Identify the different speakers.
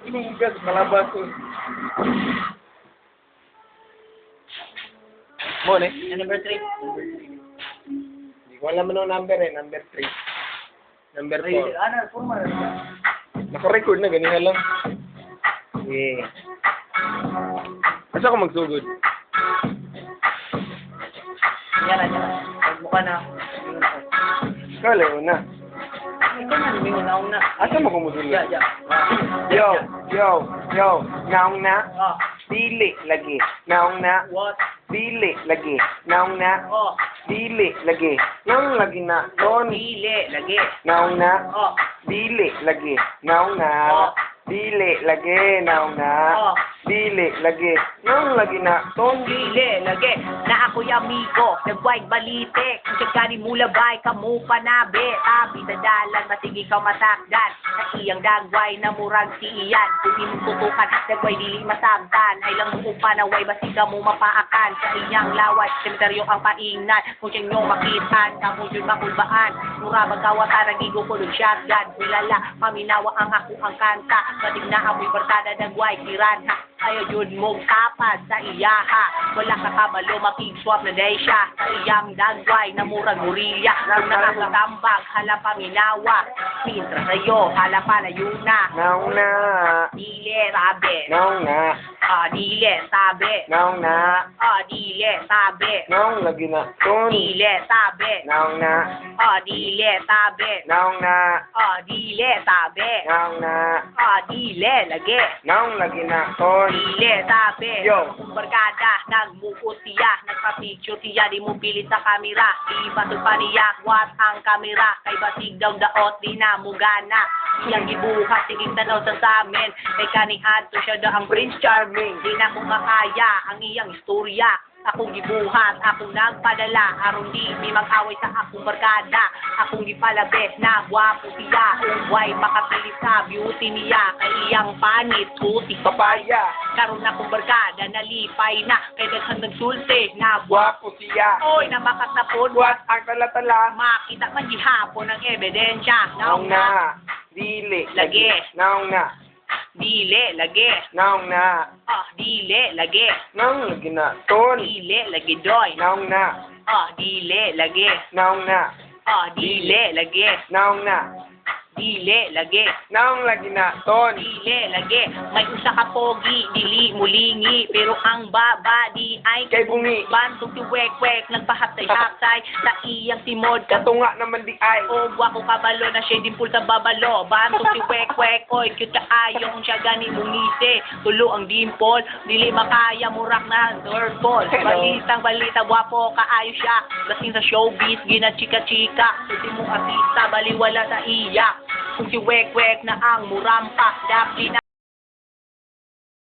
Speaker 1: Inugas, malabas ko. Mo, ne?
Speaker 2: Number 3.
Speaker 1: Hindi ko alam ano number eh. Number 3. Number 4.
Speaker 2: Ano, formal.
Speaker 1: Naka-record na, ganyan lang. Yeah. Asa ko magsugod?
Speaker 2: Yan na. Magbuka na.
Speaker 1: Ikaw lang una.
Speaker 2: Ikaw na, may una.
Speaker 1: Asa mo kumusulod?
Speaker 2: Ya.
Speaker 1: Yo. Naong na.
Speaker 2: Oh.
Speaker 1: Dili lagi. Naong na.
Speaker 2: What?
Speaker 1: Dili lagi. Naong na.
Speaker 2: Oh.
Speaker 1: Dili lagi. Naong lagi na. Ton.
Speaker 2: Pili, lagi.
Speaker 1: Naong na.
Speaker 2: Oh.
Speaker 1: Dili lagi. Naong na.
Speaker 2: Oh.
Speaker 1: Dili lagi. Naong na.
Speaker 2: Oh.
Speaker 1: Dili lagi. Naong lagi na. Ton.
Speaker 2: Pili, lagi. Na ako'y amigo. Nagwag balite. Kung siya mulabay, kamu panabi. Tabi sa dalan, masigi ka matakdan. Sa iyang dagway na murag si iyan. Kung inututukan, nagway dili masabtan. Ay lang mo panaway, basig ka mo mapaakan. Sa iyang laway, sementeryo ang paingnan. Kung siyang niyong makitan, kamu yun makulbaan. Mura magkawata, nagigo ko ng shotgun. Wilala, paminawa ang ako ang kanta. Batig na amoy barkada, nagway, kiran ha. Ayaw yun mong kapad sa iyaha. Wala ka kabalo, makig-swap na day siya. Sa iyang dagway na murag murilya. Kung nakakatambag, hala paminawa. Pintra sa'yo, hala palayo na.
Speaker 1: Naong na.
Speaker 2: Dile, sabi.
Speaker 1: Naong na.
Speaker 2: Dile, sabi.
Speaker 1: Naong na.
Speaker 2: Dile, sabi.
Speaker 1: Naong lagi na. Ton.
Speaker 2: Dile, sabi.
Speaker 1: Naong na.
Speaker 2: Dile, sabi.
Speaker 1: Naong na.
Speaker 2: Dile, sabi.
Speaker 1: Naong na.
Speaker 2: Dile, lagi.
Speaker 1: Naong lagi na. Ton.
Speaker 2: Dile, sabi.
Speaker 1: Yo.
Speaker 2: Kung barkada, nagmuko siya, nagpa-picture siya, di mo pilit sa kamera. Di basog pa niya, what ang kamera. Kay basig daw daot, di na mugana. Iyang gibuhat, siging tanaw sa samin. Kay kanihan to siya daw ang Prince Charming. Di na ko makaya ang iyang istorya. Akong gibuhat, akong nagpadala. Aron di, may mag-away sa akong barkada. Akong gipalabe na gwapo siya. Uway makapilit sa beauty niya. Kay iyang panit, puti
Speaker 1: Papaya.
Speaker 2: karon akong barkada, nalipay na. Kay daghang nagsulti na
Speaker 1: Guwapo siya.
Speaker 2: oy na makatapon.
Speaker 1: Buhat ang tala-tala.
Speaker 2: Makita man gihapon ang ebidensya.
Speaker 1: Naong na. Dili.
Speaker 2: Lagi.
Speaker 1: Naong na.
Speaker 2: Dile, lagi.
Speaker 1: Naong na.
Speaker 2: Dile, lagi.
Speaker 1: Naong lagi na. Ton.
Speaker 2: Dile, lagi doy.
Speaker 1: Naong na.
Speaker 2: Dile, lagi.
Speaker 1: Naong na.
Speaker 2: Dile, lagi.
Speaker 1: Naong na.
Speaker 2: Dile, lagi.
Speaker 1: Naong lagi na. Ton.
Speaker 2: Dile, lagi. May usa ka pogi, dili mulingi. Pero ang baba di ay
Speaker 1: Kay bungi.
Speaker 2: bantog ti wek-wek, nagpahatay-hatay sa iyang timod.
Speaker 1: Katunga naman di ay.
Speaker 2: Ogwa ko kabalo na siya dimpul sa babalo. Bantog ti wek-wek, oy, cute ka ayong siya gani mungisi. Tulo ang dimpol, dili makaya murak na circle. Balitang balita, gwapo kaayo siya. Lasing sa showbiz, gina chika-chika. Hindi mo artista, baliwala sa iya. Kung si wek-wek na ang murampa, dapli na